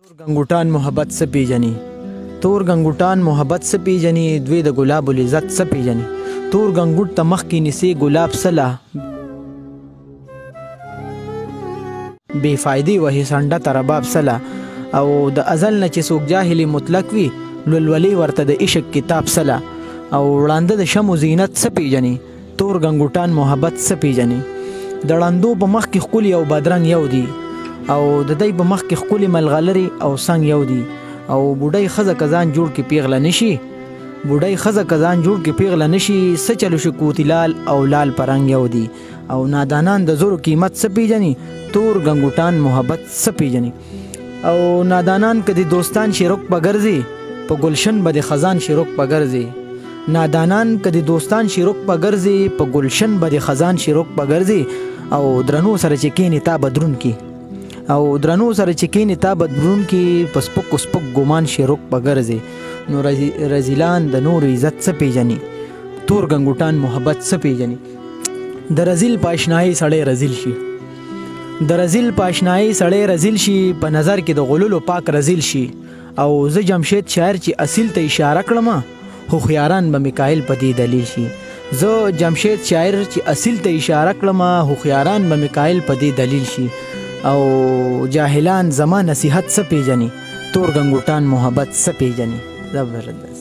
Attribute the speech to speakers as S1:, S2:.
S1: गंगुटान मोहब्बत से पीजनी तोर गंगुटान मोहब्बत से पीजनी द्वे द गुलाबुल इज़्ज़त से पीजनी तोर गंगुट तमख की निसे गुलाब सला बेफायदी वही संडा तरबाब सला او د ازل نه چې څوک جاهلی مطلق وي لولولي ورته د عشق کتاب سلا او وړاندې د شمو زینت څه پیژني تور گنگوټان محبت څه پیژني د وړاندو په مخ کې ښکلي او بدرنګ یو دي او د دی په مخ کې ښکلي ملغلرې او څنګ یو دي او بوډۍ ښځه که ځان جوړ کې پیغله نشي بوډۍ ښځه که ځان جوړ کې پیغله نشي څه چلو شي کوتي لال او لال پرنګ یو دي او نادانان د زرو قیمت څه پیژني تور گنگوټان محبت څه پیژني او نادانان کدی دوستان شیروک پګرځي په گلشن بد خزان شیروک پګرځي نادانان کدی دوستان شیروک پګرځي په گلشن بد خزان شیروک پګرځي او درنو سره چکینی تا بدرون کی او درنو سره چکینی تا بدرون کی پسپک سپک ګمان شیروک پګرځي نو رزیلان د نور عزت څه پیژني تور گنگوټان محبت څه پیژني د رزیل پاشنای سړی رزیل شي د رزیل پاشنای سړی رزیل شي په نظر کې د غلولو پاک رزیل شي او زه جمشید شاعر چې اصیل ته اشاره کړم خو خياران به میکائیل په دې دلیل شي زه جمشید شاعر چې اصیل ته اشاره کړم خو خياران به میکائیل په دې دلیل شي او جاهلان زما نصیحت څه پیژني تور گنگوټان محبت څه پیژني زبردست